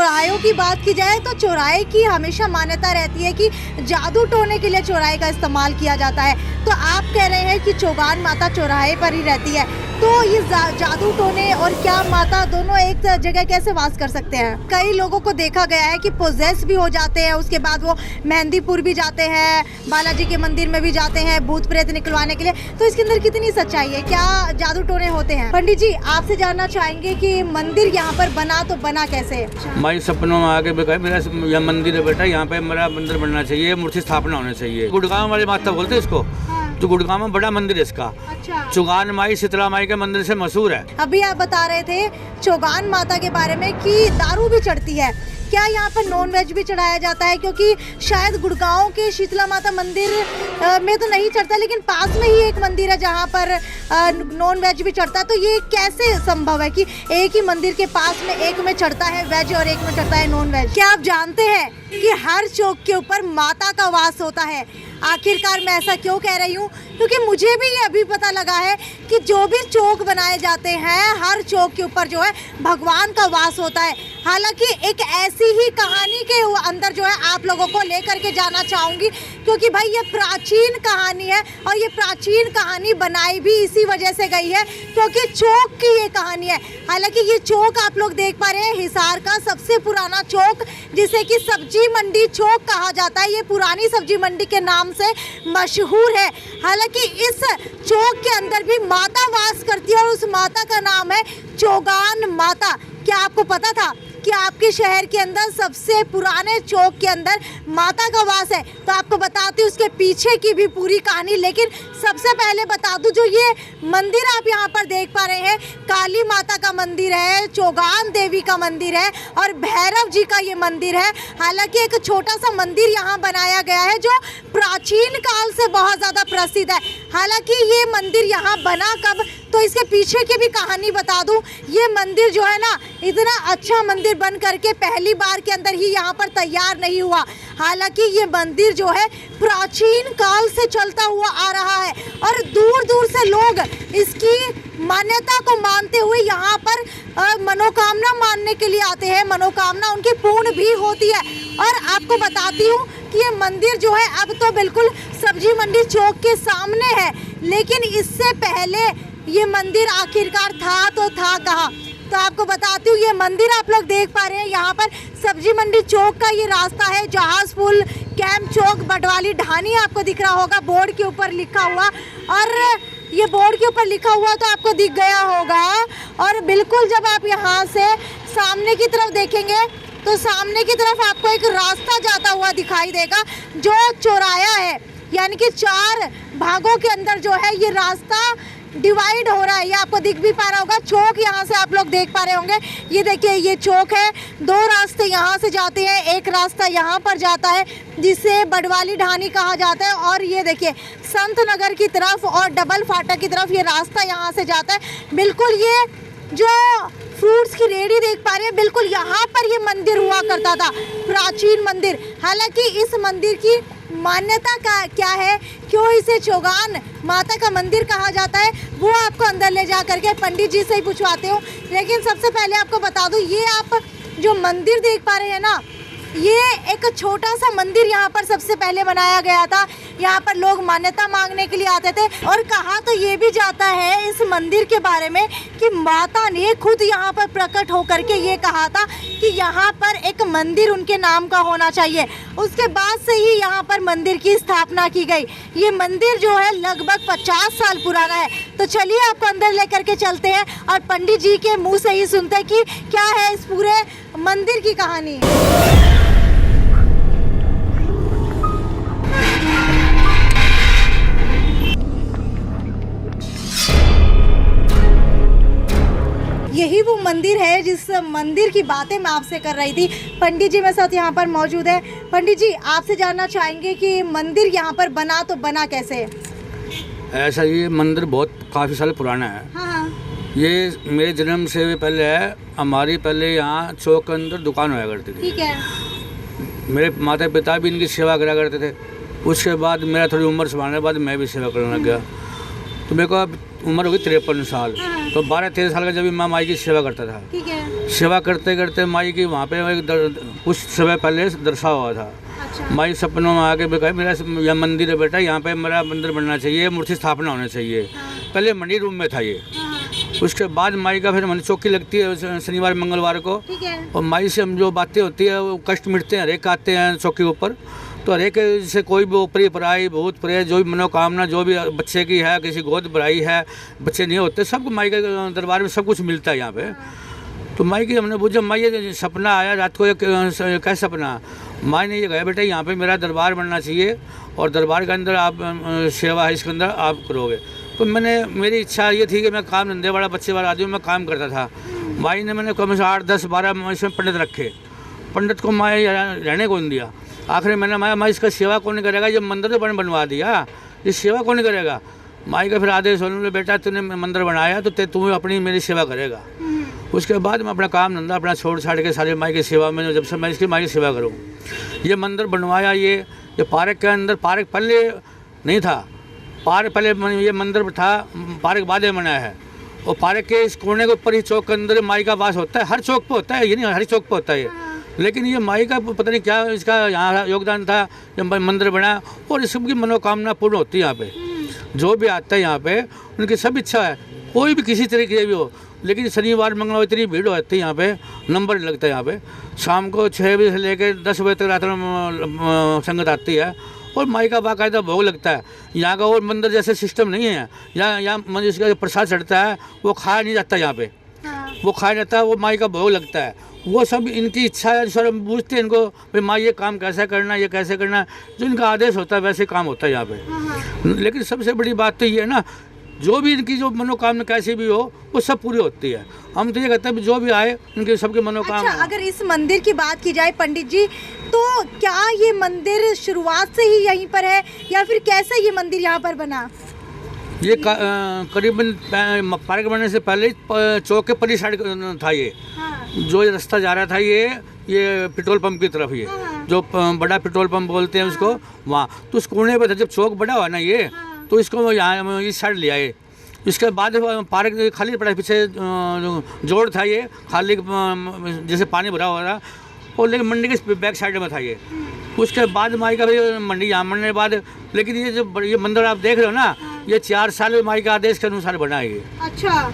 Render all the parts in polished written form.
चौराहों की बात की जाए तो चौराहे की हमेशा मान्यता रहती है कि जादू टोने के लिए चौराहे का इस्तेमाल किया जाता है। तो आप कह रहे हैं कि चौगान माता चौराहे पर ही रहती है, तो ये जादू टोने और क्या माता दोनों एक जगह कैसे वास कर सकते हैं? कई लोगों को देखा गया है कि पोजेस भी हो जाते हैं, उसके बाद वो मेहंदीपुर भी जाते हैं, बालाजी के मंदिर में भी जाते हैं भूत प्रेत निकलवाने के लिए। तो इसके अंदर कितनी सच्चाई है, क्या जादू टोने होते हैं? पंडित जी, आपसे जानना चाहेंगे कि मंदिर यहाँ पर बना तो बना कैसे? मैं सपनों में आके भी मेरा यह मंदिर है बेटा, यहाँ पे मेरा मंदिर बनना चाहिए, मूर्ति स्थापना होनी चाहिए। गुड़गांव वाली माता बोलते हैं इसको, तो गुड़गांव में बड़ा मंदिर है इसका। अच्छा। चौगान माई शीतला माई के मंदिर से मशहूर है। अभी आप बता रहे थे चौगान माता के बारे में कि दारू भी चढ़ती है, क्या यहाँ पर नॉन वेज भी चढ़ाया जाता है? क्योंकि शायद गुड़गांव के शीतला माता मंदिर में तो नहीं चढ़ता, लेकिन पास में ही एक मंदिर है जहाँ पर नॉन वेज भी चढ़ता है। तो ये कैसे संभव है कि एक ही मंदिर के पास में एक में चढ़ता है वेज और एक में चढ़ता है नॉन वेज? क्या आप जानते हैं कि हर चौक के ऊपर माता का वास होता है? आखिरकार मैं ऐसा क्यों कह रही हूँ, क्योंकि मुझे भी ये अभी पता लगा है कि जो भी चौक बनाए जाते हैं हर चौक के ऊपर जो है भगवान का वास होता है। हालांकि एक ऐसी ही कहानी के अंदर जो है आप लोगों को लेकर के जाना चाहूँगी, क्योंकि भाई ये प्राचीन कहानी है और ये प्राचीन कहानी बनाई भी इसी वजह से गई है क्योंकि चौक की ये कहानी है। हालांकि ये चौक आप लोग देख पा रहे हैं हिसार का सबसे पुराना चौक, जिसे कि सब्जी मंडी चौक कहा जाता है, ये पुरानी सब्जी मंडी के नाम से मशहूर है। हालांकि इस चौक के अंदर भी माता वास करती है और उस माता का नाम है चौगान माता। क्या आपको पता था कि आपके शहर के अंदर सबसे पुराने चौक के अंदर माता का वास है? तो आपको बताती हूँ उसके पीछे की भी पूरी कहानी, लेकिन सबसे पहले बता दूँ जो ये मंदिर आप यहाँ पर देख पा रहे हैं, काली माता का मंदिर है, चौगान देवी का मंदिर है और भैरव जी का ये मंदिर है। हालांकि एक छोटा सा मंदिर यहाँ बनाया गया है जो प्राचीन काल से बहुत ज़्यादा प्रसिद्ध है। हालांकि ये मंदिर यहाँ बना कब, तो इसके पीछे की भी कहानी बता दूं। ये मंदिर जो है ना, इतना अच्छा मंदिर बन करके पहली बार के अंदर ही यहाँ पर तैयार नहीं हुआ। हालांकि ये मंदिर जो है प्राचीन काल से चलता हुआ आ रहा है और दूर दूर से लोग इसकी मान्यता को मानते हुए यहाँ पर मनोकामना मानने के लिए आते हैं। मनोकामना उनकी पूर्ण भी होती है। और आपको बताती हूँ कि ये मंदिर जो है अब तो बिल्कुल सब्जी मंडी चौक के सामने है, लेकिन इससे पहले ये मंदिर आखिरकार था तो था कहाँ? तो आपको बताती हूँ, ये मंदिर आप लोग देख पा रहे हैं, यहाँ पर सब्जी मंडी चौक का ये रास्ता है, जहाज पुल, कैंप चौक, बटवाली ढानी आपको दिख रहा होगा बोर्ड के ऊपर लिखा हुआ। और ये बोर्ड के ऊपर लिखा हुआ तो आपको दिख गया होगा। और बिल्कुल जब आप यहाँ से सामने की तरफ देखेंगे तो सामने की तरफ आपको एक रास्ता जाता हुआ दिखाई देगा जो चौराया है, यानी कि 4 भागों के अंदर जो है ये रास्ता डिवाइड हो रहा है। ये आपको दिख भी पा रहा होगा, चौक यहाँ से आप लोग देख पा रहे होंगे। ये देखिए ये चौक है, 2 रास्ते यहाँ से जाते हैं, एक रास्ता यहाँ पर जाता है जिसे बडवाली ढानी कहा जाता है, और ये देखिए संत नगर की तरफ और डबल फाटक की तरफ ये रास्ता यहाँ से जाता है। बिल्कुल ये जो फ्रूट्स की रेडी देख पा रहे हैं, बिल्कुल यहाँ पर ये मंदिर हुआ करता था, प्राचीन मंदिर। हालांकि इस मंदिर की मान्यता का क्या है, क्यों इसे चौगान माता का मंदिर कहा जाता है, वो आपको अंदर ले जा करके पंडित जी से ही पूछवाते हो। लेकिन सबसे पहले आपको बता दूं, ये आप जो मंदिर देख पा रहे हैं ना, ये एक छोटा सा मंदिर यहाँ पर सबसे पहले बनाया गया था। यहाँ पर लोग मान्यता मांगने के लिए आते थे और कहा तो ये भी जाता है इस मंदिर के बारे में कि माता ने खुद यहाँ पर प्रकट होकर के ये कहा था कि यहाँ पर एक मंदिर उनके नाम का होना चाहिए। उसके बाद से ही यहाँ पर मंदिर की स्थापना की गई। ये मंदिर जो है लगभग 50 साल पुराना है। तो चलिए आपको अंदर लेकर के चलते हैं और पंडित जी के मुँह से ही सुनते हैं कि क्या है इस पूरे मंदिर की कहानी। यही वो मंदिर है जिस मंदिर की बातें मैं आपसे कर रही थी। पंडित जी मेरे साथ यहाँ पर मौजूद है। पंडित जी, आपसे जानना चाहेंगे कि मंदिर यहाँ पर बना तो बना कैसे? ऐसा ये मंदिर बहुत काफ़ी साल पुराना है। हाँ। ये मेरे जन्म से भी पहले है। हमारी पहले यहाँ चौक के अंदर दुकान हुआ करती थी। ठीक है। मेरे माता पिता भी इनकी सेवा करा करते थे। उसके बाद मेरा थोड़ी उम्र संभालने के बाद मैं भी सेवा करने लग गया। तो मेरे को अब उम्र होगी 53 साल। हाँ। तो 12-13 साल का जब मैं माई की सेवा करता था। ठीक है। सेवा करते करते माई की वहाँ पे कुछ समय पहले दर्शा हुआ था। अच्छा। माई सपनों में आके भी कहे मेरा यह मंदिर है बेटा, यहाँ पे मेरा मंदिर बनना चाहिए, मूर्ति स्थापना होनी चाहिए। पहले मंडी रूम में था ये। उसके बाद माई का फिर मन चौकी लगती है शनिवार मंगलवार को। ठीक है। और माई से हम जो बातें होती है वो कष्ट मिटते हैं, हरेक आते हैं चौकी के ऊपर। तो हरेक से कोई भी ऊपरी पराई भूत प्रेत जो भी मनोकामना जो भी बच्चे की है, किसी गोद भराई है, बच्चे नहीं होते, सबको माई के दरबार में सब कुछ मिलता है यहाँ पे। तो माई की हमने पूछा माई ये सपना आया रात को, क्या सपना? माई ने ये कहा बेटा यहाँ पे मेरा दरबार बनना चाहिए और दरबार के अंदर आप सेवा है इसके अंदर आप करोगे। तो मेरी इच्छा ये थी कि मैं काम धंधे वाला बच्चे वाला आदमी मैं काम करता था। माई ने मैंने कम से 8-10-12 इसमें पंडित रखे। पंडित को माई रहने को नहीं दिया। आखिर मैंने माई इसका सेवा कौन करेगा, जब मंदिर तो बनवा दिया, ये सेवा कौन करेगा? माई का फिर आदेश होने बेटा तूने मंदिर बनाया तो तू अपनी मेरी सेवा करेगा। उसके बाद मैं अपना काम धंधा अपना छोड़ छाड़ के सारे माई की सेवा में, जब से मैं इसकी माई की सेवा करूँ। ये मंदिर बनवाया, ये पार्क के अंदर, पार्क पहले नहीं था, पार्क पहले ये मंदिर था, पार्क बाद में बनाया है। और पार्क के इस कोने के ऊपर ही चौक के अंदर माई का वास होता है, हर चौक पे होता है, ये नहीं हर चौक पे होता है ये। लेकिन ये माई का पता नहीं क्या इसका यहाँ योगदान था जब मंदिर बना, और इस सबकी मनोकामना पूर्ण होती है यहाँ पे। जो भी आता है यहाँ पे उनकी सब इच्छा है, कोई भी किसी तरीके की भी हो। लेकिन शनिवार मंगलवार इतनी भीड़ होती है यहाँ पे, नंबर नहीं लगता है यहाँ पे। शाम को 6 बजे से लेकर 10 बजे तक रात में संगत आती है और माई का बाकायदा भोग लगता है। यहाँ का और मंदिर जैसे सिस्टम नहीं है। यहाँ मंदिर इसका जो प्रसाद चढ़ता है वो खाया नहीं जाता यहाँ पे, वो खाया जाता है, वो माई का भोग लगता है। वो सब इनकी इच्छा है, सर हम पूछते हैं इनको भाई माई ये काम कैसे करना, ये कैसे करना, जो इनका आदेश होता है वैसे काम होता है यहाँ पे। लेकिन सबसे बड़ी बात तो ये है ना, जो भी इनकी जो मनोकामना कैसी भी हो वो सब पूरी होती है। हम तो ये कहते हैं जो भी आए उनके सबके मनोकामना। अच्छा, अगर इस मंदिर की बात की जाए पंडित जी, तो क्या ये मंदिर शुरुआत से ही यहीं पर है या फिर कैसे ये मंदिर यहाँ पर बना? ये करीबन पार्क बनने से पहले चौक के परी साइड था ये। जो रास्ता जा रहा था ये पेट्रोल पंप की तरफ, ये जो बड़ा पेट्रोल पंप बोलते हैं उसको, वहाँ। तो उस कोने पे था, जब चौक बड़ा हुआ ना ये, तो इसको यहाँ इस साइड ले आए। इसके बाद पार्क खाली पड़ा, पीछे जोड़ था ये खाली, जैसे पानी भरा हुआ था, और लेकिन मंडी के बैक साइड में था ये। उसके बाद माई का भाई मंडी यहाँ बनने के बाद, लेकिन ये जो ये मंदिर आप देख रहे हो ना, ये 4 साल माई के आदेश के अनुसार बना है ये। अच्छा,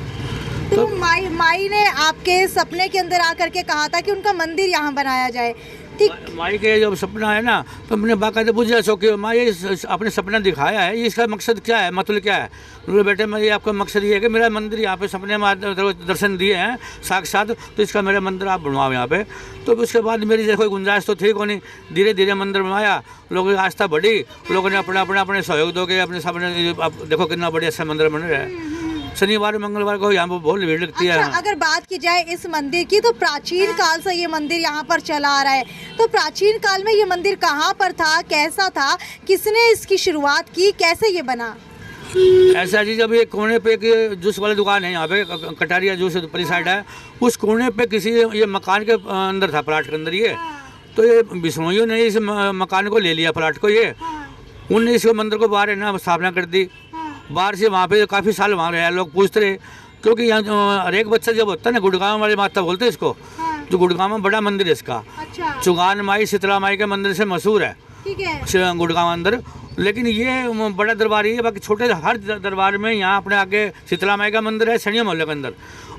तो माई ने आपके सपने के अंदर आकर के कहा था कि उनका मंदिर यहाँ बनाया जाए, ठीक? माई के जब सपना है ना, तो हमने बाकायदा पूछा चौकी माई अपने सपना दिखाया है, ये इसका मकसद क्या है, मतलब क्या है? बोले बेटे मैं ये आपका मकसद ये है कि मेरा मंदिर यहाँ पे सपने में दर्शन दिए हैं साक्षात, तो इसका मेरा मंदिर आप बनवाओ यहाँ पे। तो उसके बाद मेरी जैसे कोई गुंजाइश तो थी को नहीं, धीरे धीरे मंदिर बनवाया, लोगों की आस्था बढ़ी, लोगों ने अपने सहयोग दोगे, अपने सपने, आप देखो कितना बढ़िया अच्छा मंदिर बन रहा है। शनिवार मंगलवार को यहाँ पर बहुत भीड़ लगती है। अच्छा, अगर बात की जाए इस मंदिर की, तो प्राचीन काल से ये मंदिर यहाँ पर चला आ रहा है। तो प्राचीन काल में ये मंदिर कहाँ पर था, कैसा था, किसने इसकी शुरुआत की, कैसे ये बना? ऐसा जी, जब ये कोने पे एक जूस वाली दुकान है यहाँ पे, कटारिया जूस परी साइड है, उस कोने पे किसी ये मकान के अंदर था, प्लाट के अंदर ये। तो ये बिश्नोइयों ने इस मकान को ले लिया, प्लाट को, ये उनने इस मंदिर को बाहर है ना स्थापना कर दी। बाहर से वहाँ पे काफ़ी साल वहाँ रहे, लोग पूछते रहे, क्योंकि यहाँ हर एक बच्चा जब होता है ना, गुड़गांव वाली माता बोलते हैं इसको, जो गुड़गांव में बड़ा मंदिर है इसका। अच्छा। चुगान माई शीतला माई के मंदिर से मशहूर है, ठीक है, गुड़गांव अंदर। लेकिन ये बड़ा दरबार ही है, बाकी छोटे हर दरबार में यहाँ अपने आगे शीतला माई का मंदिर है, सनिया मोहल्ले के अंदर,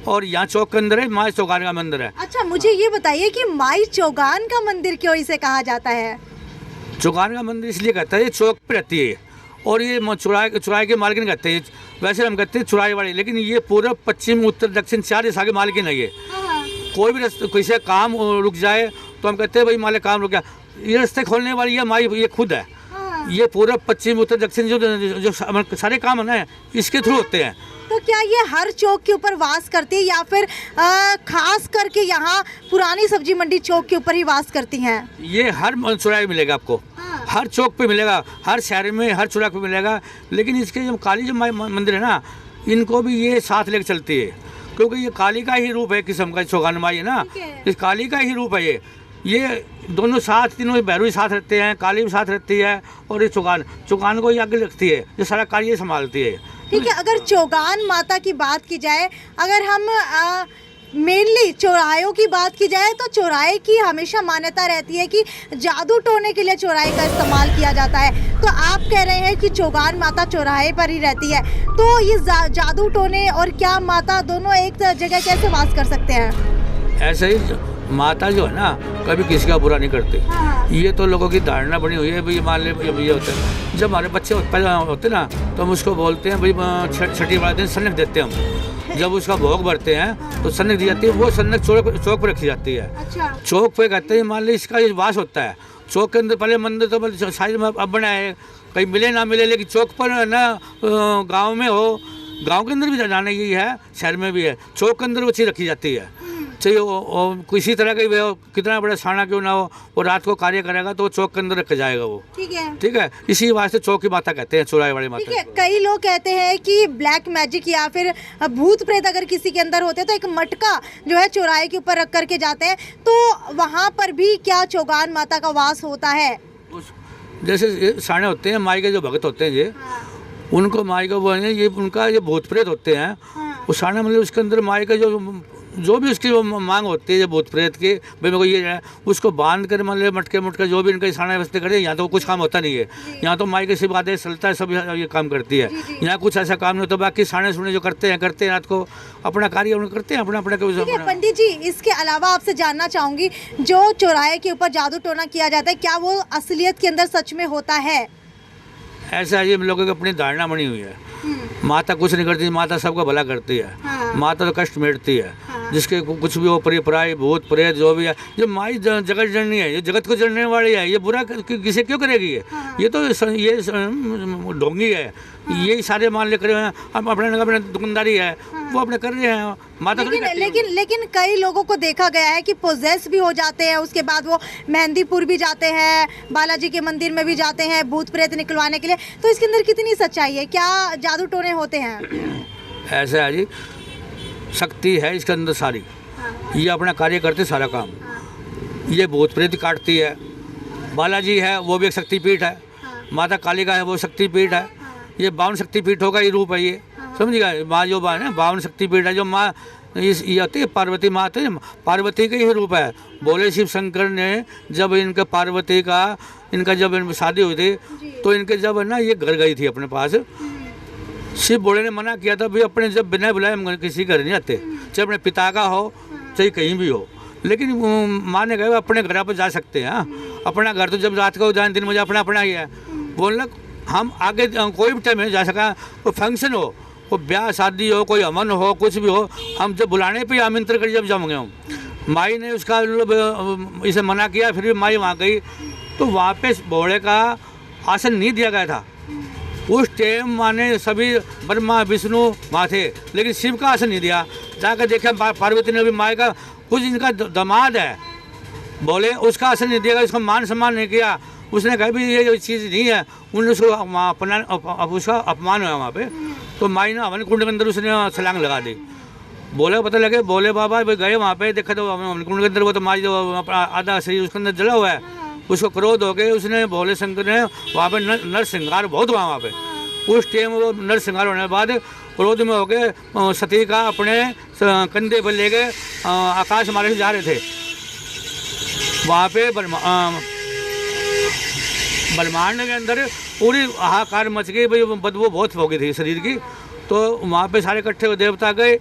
और यहाँ चौक के अंदर है माई चौगान का मंदिर है। अच्छा, मुझे ये बताइए कि माई चौगान का मंदिर क्यों इसे कहा जाता है? चौगान का मंदिर इसलिए कहता है, ये चौक पे रहती है, और ये चुराए के मालकिन कहते हैं, वैसे हम कहते हैं चुराए वाली, लेकिन ये पूर्व पश्चिम उत्तर दक्षिण 4 दिशा के मालकिन है ये। कोई भी किसी काम रुक जाए तो हम कहते हैं भाई मालिक काम रुक गया, ये रास्ते खोलने वाली ये माई ये खुद है। ये पूर्व पश्चिम उत्तर दक्षिण जो सारे काम है ना इसके थ्रू होते हैं। तो क्या ये हर चौक के ऊपर वास करती है या फिर खास करके यहाँ पुरानी सब्जी मंडी चौक के ऊपर ही वास करती हैं? ये हर चौराहे मिलेगा आपको, हर चौक पे मिलेगा, हर शहर में हर चौराहे पे मिलेगा। लेकिन इसके जो काली जो मंदिर है ना, इनको भी ये साथ लेकर चलती है, क्योंकि ये काली का ही रूप है, किस्म का चौगान माई है ना, इस काली का ही रूप है ये। ये दोनों साथ, तीनों भैरवी साथ रहते हैं, काली भी साथ रहती है, और ये चौगान को ये आगे रखती है, ये सारा कार्य संभालती है। ठीक है, अगर चौगान माता की बात की जाए, अगर हम मेनली चौराहों की बात की जाए तो चौराहे की हमेशा मान्यता रहती है कि जादू टोने के लिए चौराहे का इस्तेमाल किया जाता है। तो आप कह रहे हैं कि चौगान माता चौराहे पर ही रहती है, तो ये जादू टोने और क्या माता दोनों एक जगह कैसे वास कर सकते हैं? ऐसे ही माता जो है ना, कभी किसी का बुरा नहीं करती। हाँ। ये तो लोगों की धारणा बनी हुई है भाई, मान ले ये होता है। जब हमारे बच्चे पैदा होते ना, तो हम उसको बोलते हैं भाई छठी वाले दिन सन्नक देते हैं हम। जब उसका भोग भरते हैं तो सन्नक दी जाती है, वो सन्नक चौक पर रखी जाती है। अच्छा। चौक पे कहते हैं, मान ली इसका ये वास होता है चौक के अंदर। पहले मंदिर तो साइड में अब बना है, कहीं मिले ना मिले, लेकिन चौक पर ना गाँव में हो, गांव के अंदर भी जाने की है, शहर में भी है, चौक के अंदर वो चीज़ रखी जाती है। चाहिए वो किसी तरह का हो, कितना बड़ा साना क्यों ना हो, वो रात को कार्य करेगा तो वो चौक के अंदर रखा जाएगा वो। ठीक है, इसी वास्ते चौक की माता कहते हैं, चौराहे वाली माता। ठीक है, कई लोग कहते हैं कि ब्लैक मैजिक या फिर भूत प्रेत अगर किसी के अंदर होते हैं तो एक मटका जो है चौराहे के ऊपर रख करके जाते हैं, तो वहाँ पर भी क्या चौगान माता का वास होता है? जैसे साने होते हैं, माई के जो भगत होते हैं ये, उनको माई का वो है, ये उनका ये भूत प्रेत होते हैं। वो साना मतलब उसके अंदर माई का जो भी उसकी वो मांग होती है, जो भूत प्रेत की, भाई मेरे को ये है, उसको बांध कर मतलब मटके जो भी इनका साना व्यवस्था करे। यहाँ तो कुछ काम होता नहीं है, यहाँ तो माई के सिर्फ आदेश चलता है, सब ये काम करती है। यहाँ कुछ ऐसा काम नहीं होता, बाकी साने सुने जो करते हैं रात को अपना कार्य करते हैं अपना। पंडित जी, इसके अलावा आपसे जानना चाहूँगी, जो चौराहे के ऊपर जादू टोना किया जाता है, क्या वो असलियत के अंदर सच में होता है? ऐसा ये लोगों की अपनी धारणा बनी हुई है। माता कुछ नहीं करती, माता सबका भला करती है। हाँ। माता तो कष्ट मिटती है। हाँ। जिसके कुछ भी हो, परिपराय भूत प्रेत जो भी है, जो माई जगत जननी है, ये जगत को जनने वाली है, ये बुरा किसे क्यों करेगी? हाँ। ये तो ये ढोंगी है। हाँ। यही सारे मान लेकर हम अपने दुकानदारी है, वो अपने कर रहे हैं। माता लेकिन कई लोगों को देखा गया है कि पोजेस भी हो जाते हैं, उसके बाद वो मेहंदीपुर भी जाते हैं, बालाजी के मंदिर में भी जाते हैं भूत प्रेत निकलवाने के लिए। तो इसके अंदर कितनी सच्चाई है? क्या जादू टोने होते हैं? ऐसा है जी, शक्ति है इसके अंदर सारी। हाँ। ये अपना कार्य करते सारा काम। हाँ। ये भूत प्रेत काटती है। बालाजी है वो भी एक शक्तिपीठ है। हाँ। माता कालिका है वो शक्तिपीठ है। हाँ। ये 52 शक्तिपीठ का ये रूप है। ये समझिएगा, माँ जो माँ है 52 शक्तिपीठ है। जो माँ ये आती है पार्वती माँ, आती है पार्वती का ही रूप है। बोले शिव शंकर ने जब इनका पार्वती का इनका जब शादी हुई थी, तो इनके जब ना ये घर गई थी अपने पास, शिव बोले ने मना किया था भाई अपने जब बिना बुलाए हम किसी घर नहीं आते, चाहे अपने पिता का हो चाहे कहीं भी हो। लेकिन माँ ने कहा अपने घर पर जा सकते हैं। अपना घर तो जब रात को जाए दिन मुझे अपना अपना ही है। बोलना हम आगे कोई भी टाइम में जा सका, कोई फंक्शन हो, कोई ब्याह शादी हो, कोई अमन हो, कुछ भी हो, हम जब बुलाने पे आमंत्रण कर जब जाऊँगे हम। माई ने उसका इसे मना किया, फिर भी माई वहाँ गई तो वहाँ पे भोले का आसन नहीं दिया गया था। उस टाइम माने सभी ब्रह्मा विष्णु वहाँ थे, लेकिन शिव का आसन नहीं दिया। जाकर देखा पार्वती ने भी माई का कुछ इनका दामाद है बोले उसका आसन नहीं दिया, इसका मान सम्मान नहीं किया। उसने कहा भी ये चीज़ नहीं है, उन्होंने उसको उसका अपमान हुआ वहाँ पे। तो माई ने हवन कुंड के अंदर उसने छलांग लगा दी। बोले पता लगे बोले बाबा भाई गए वहाँ पे, देखा तो हवन कुंड के अंदर वो तो माई जो आधा शरीर उसके अंदर जला हुआ है। उसको क्रोध हो गए, उसने भोले शंकर ने वहाँ पे नर श्रृंगार बहुत हुआ वहाँ पे। उस टाइम वो नर श्रृंगार होने के बाद क्रोध में हो गए सती का अपने कंधे पर ले गए आकाश मार्ग से जा रहे थे। वहाँ पे ब्रह्मांड के अंदर पूरी हाहाकार मच गई भाई, बदबू बहुत हो गई थी शरीर की। तो वहाँ पे सारे इकट्ठे हुए देवता गए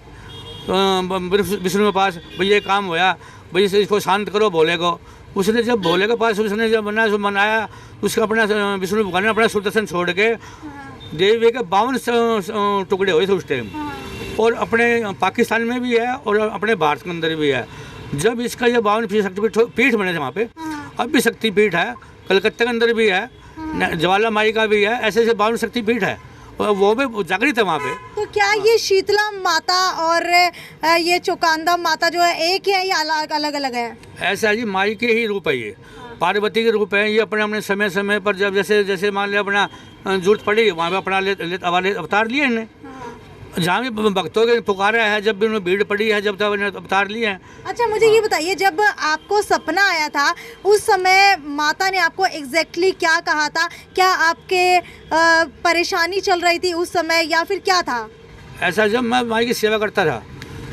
विष्णु के पास, भाई ये काम होया, भाई इसको शांत करो भोले को। उसने जब भोले के पास उसने जब मनाया, उसका अपना विष्णु भगवान ने अपना सुदर्शन छोड़ के देवी के 52 टुकड़े हुए थे उस टाइम। और अपने पाकिस्तान में भी है और अपने भारत के अंदर भी है। जब इसका ये 52 शक्तिपीठ बने थे वहाँ पे, अब भी शक्तिपीठ है, कलकत्ते के अंदर भी है, ज्वाला माई का भी है, ऐसे 52 शक्तिपीठ है, वो भी जागृत है वहाँ पे। तो क्या ये शीतला माता और ये चौकांदा माता जो है एक है या अलग अलग है? ऐसा जी माई के ही रूप है, ये पार्वती के रूप है। ये अपने अपने समय समय पर जब जैसे जैसे मान लिया अपना जरूरत पड़ी वहाँ पे अपना अवतार लिए इन्हें। जहाँ भी भक्तों के पुकारा है, जब भी उन्हें भीड़ पड़ी है, जब तक उन्हें अवतार लिए हैं। अच्छा, मुझे ये बताइए, जब आपको सपना आया था उस समय माता ने आपको एग्जैक्टली क्या कहा था? क्या आपके परेशानी चल रही थी उस समय या फिर क्या था? ऐसा जब मैं माई की सेवा करता था,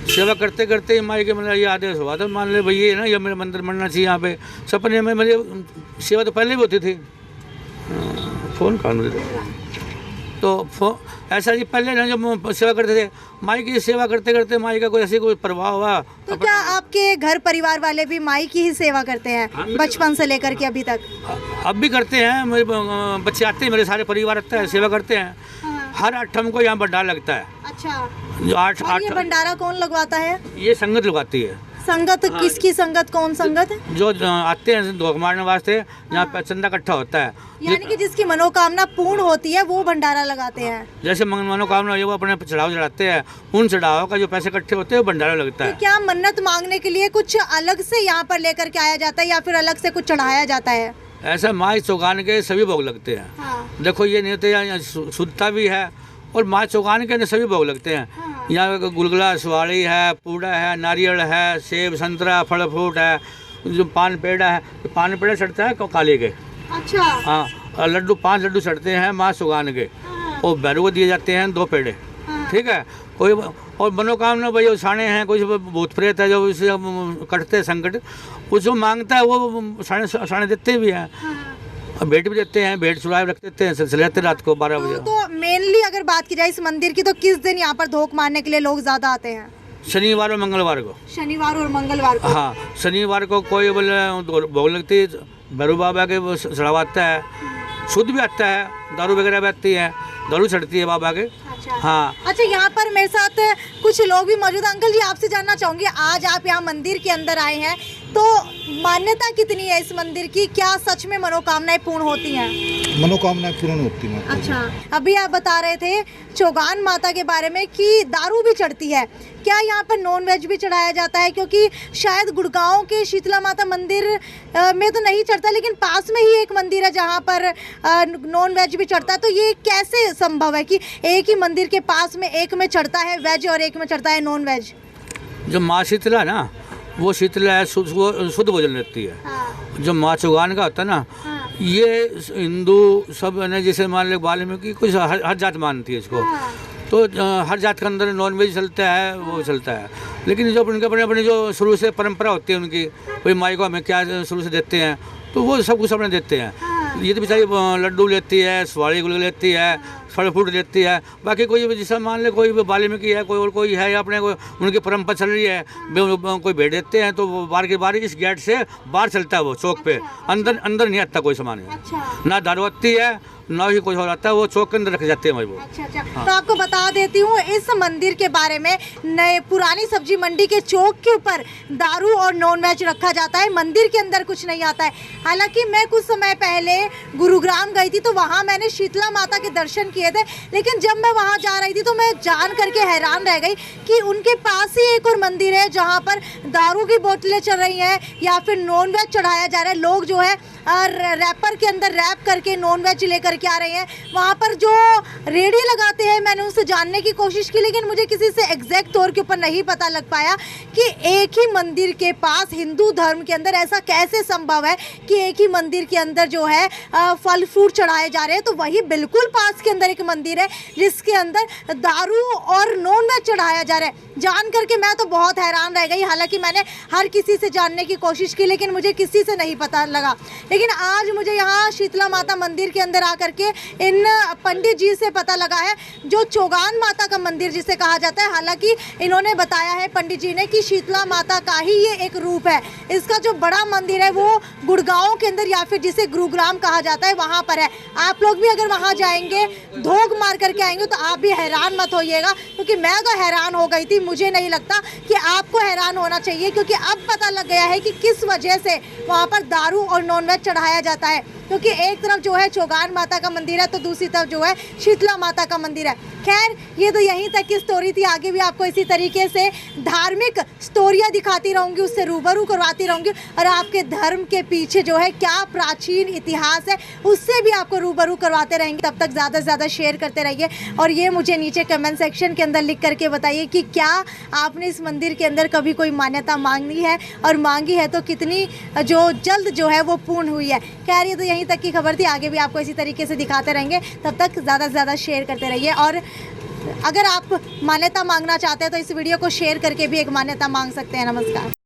सेवा करते करते माई के मतलब ये आदेश हुआ था, मान ले भैया ना ये मेरा मंदिर बनना चाहिए यहाँ पे। सपने में मेरी सेवा तो पहले भी होती थी, फ़ोन कर मुझे तो ऐसा जी पहले ना जब सेवा करते थे, माई की सेवा करते करते माई का कोई ऐसी कोई प्रभाव हुआ। तो क्या आपके घर परिवार वाले भी माई की ही सेवा करते हैं बचपन से लेकर के अभी तक? अब भी करते हैं, मेरे बच्चे आते हैं, मेरे सारे परिवार आता है, सेवा करते हैं। हर आठम को यहाँ भंडारा लगता है। अच्छा, जो आठ ये भंडारा कौन लगवाता है? ये संगत लगवाती है। संगत किसकी संगत? कौन संगत? जो आते हैं धोख मारने वास्ते, यहाँ पे चंदा इकट्ठा होता है। यानी कि जिसकी मनोकामना पूर्ण होती है वो भंडारा लगाते हैं। जैसे मनोकामना ये वो अपने चढ़ाव चढ़ाते हैं, उन चढ़ाव का जो पैसे इकट्ठे होते हैं वो भंडारा लगता है। तो क्या मन्नत मांगने के लिए कुछ अलग से यहाँ पर लेकर के आया जाता है या फिर अलग से कुछ चढ़ाया जाता है? ऐसा माई चौगान के सभी भोग लगते हैं। हाँ। देखो ये नहीं होते, यहाँ शुद्धता भी है और माँ चौगान के सभी भोग लगते हैं। हाँ। यहाँ गुलगुला, सुवाड़ी है, पूड़ा है, नारियल है, सेब संतरा, फल फ्रूट है, जो पान पेड़ा है, तो पान पेड़ा चढ़ता है काले के। अच्छा। हाँ, और लड्डू 5 लड्डू चढ़ते हैं माँ चौगान के। हाँ। और भैरव को दिए जाते हैं 2 पेड़े। हाँ। ठीक है। कोई और मनोकामना भाई साणे हैं, कोई भूत प्रेत है जो उसे कटते हैं संकट, कुछ जो मांगता है वो साणे देते भी हैं। हाँ। और भेंट भी देते हैं, भेंट चुराए रख देते हैं, चले जाते रात को 12 बजे। तो मेनली अगर बात की जाए इस मंदिर की, तो किस दिन यहाँ पर धोख मारने के लिए लोग ज्यादा आते हैं? शनिवार और मंगलवार को। शनिवार और मंगलवार को। हाँ, शनिवार को कोई बोले भोग लगती है, भैरव बाबा के वो चढ़ावा आता है, शुद्ध भी आता है, दारू वगैरह भी आती है, दारू चढ़ती है बाबा के। अच्छा। हाँ। अच्छा, यहाँ पर मेरे साथ कुछ लोग भी मौजूद हैं। अंकल जी, आपसे जानना चाहूंगी, आज आप यहाँ मंदिर के अंदर आए हैं, तो मान्यता कितनी है इस मंदिर की? क्या सच में मनोकामनाएं पूर्ण होती हैं? मनोकामनाएं पूर्ण होती हैं। अच्छा, अभी आप बता रहे थे चौगान माता के बारे में कि दारू भी चढ़ती है। क्या यहाँ पर नॉन वेज भी चढ़ाया जाता है? क्योंकि शायद गुड़गांव के शीतला माता मंदिर में तो नहीं चढ़ता, लेकिन पास में ही एक मंदिर है जहाँ पर नॉन वेज भी चढ़ता है। तो ये कैसे संभव है कि एक ही मंदिर के पास में एक में चढ़ता है वेज और एक में चढ़ता है नॉन वेज? जो माँ शीतला ना, वो शीतला है, शुद्ध भोजन लेती है। हाँ। जो माँ चौगान का होता है ना, हाँ। ये हिंदू सब है ना, जैसे मान लो वाल्मीकि कुछ हर जात मानती है इसको। हाँ। तो हर जात के अंदर नॉन वेज चलता है, वो चलता है। लेकिन जो उनके अपने अपने जो शुरू से परंपरा होती है उनकी, कोई माई को हमें क्या शुरू से देते हैं, तो वो सब कुछ अपने देते हैं। हाँ। ये तो बेचारी लड्डू लेती है, सुवाड़ी गुल लेती है, फल फ्रूट लेती है। बाकी कोई जैसा मान ले कोई वाल्मीकि है, कोई और कोई है, या अपने उनकी परंपरा चल रही है, कोई भेज देते हैं, तो वो बार के बार इस गेट से बाहर चलता है, वो चौक पे। अंदर अंदर नहीं आता कोई सामान। अच्छा। ना दारू आती है, ना ही कुछ और आता है, वो चौक के अंदर रख जाते हैं भाई वो। अच्छा अच्छा। हाँ। तो आपको बता देती हूँ इस मंदिर के बारे में। नए पुरानी सब्जी मंडी के चौक के ऊपर दारू और नॉन वेज रखा जाता है, मंदिर के अंदर कुछ नहीं आता है। हालांकि मैं कुछ समय पहले गुरुग्राम गई थी, तो वहाँ मैंने शीतला माता के दर्शन किए थे, लेकिन जब मैं वहाँ जा रही थी तो मैं जान करके हैरान रह गई कि उनके पास ही एक और मंदिर है जहाँ पर दारू की बोतलें चल रही हैं या फिर नॉन वेज चढ़ाया जा रहा है। लोग जो है रैपर के अंदर रैप करके नॉन वेज लेकर के आ रहे हैं। वहाँ पर जो रेडी लगाते हैं, मैंने उनसे जानने की कोशिश की, लेकिन मुझे किसी से एग्जैक्ट तौर के ऊपर नहीं पता लग पाया कि एक ही मंदिर के पास हिंदू धर्म के अंदर ऐसा कैसे संभव है कि एक ही मंदिर के अंदर जो है फल फ्रूट चढ़ाए जा रहे हैं। तो वही बिल्कुल पास के अंदर एक मंदिर है जिसके अंदर दारू और नॉन वेज चढ़ाया जा रहा है। जान करके मैं तो बहुत हैरान रह गई। हालांकि मैंने हर किसी से जानने की कोशिश की, लेकिन मुझे किसी से नहीं पता लगा। लेकिन आज मुझे यहाँ शीतला माता मंदिर के अंदर आकर के इन पंडित जी से पता लगा है, जो चौगान माता का मंदिर जिसे कहा जाता है। हालांकि इन्होंने बताया है पंडित जी ने कि शीतला माता का ही ये एक रूप है। इसका जो बड़ा मंदिर है वो गुड़गांव के अंदर या फिर जिसे गुरुग्राम कहा जाता है वहाँ पर है। आप लोग भी अगर वहाँ जाएंगे, धोख मार करके आएंगे, तो आप भी हैरान मत होइएगा, क्योंकि मैं तो हैरान हो गई थी। मुझे नहीं लगता कि आपको हैरान होना चाहिए, क्योंकि अब पता लग गया है कि किस वजह से वहाँ पर दारू और नॉनवेज चढ़ाया जाता है। क्योंकि एक तरफ जो है चौगान माता का मंदिर है तो दूसरी तरफ जो है शीतला माता का मंदिर है। खैर ये तो यहीं तक की स्टोरी थी, आगे भी आपको इसी तरीके से धार्मिक स्टोरियाँ दिखाती रहूँगी, उससे रूबरू करवाती रहूँगी और आपके धर्म के पीछे जो है क्या प्राचीन इतिहास है उससे भी आपको रूबरू करवाते रहेंगे। तब तक ज़्यादा से ज़्यादा शेयर करते रहिए और ये मुझे नीचे कमेंट सेक्शन के अंदर लिख करके बताइए कि क्या आपने इस मंदिर के अंदर कभी कोई मान्यता मांगी है और मांगी है तो कितनी जो जल्द जो है वो पूर्ण हुई है। खैर ये तो यहीं तक की खबर थी, आगे भी आपको इसी तरीके से दिखाते रहेंगे। तब तक ज़्यादा से ज़्यादा शेयर करते रहिए और अगर आप मान्यता मांगना चाहते हैं तो इस वीडियो को शेयर करके भी एक मान्यता मांग सकते हैं। नमस्कार।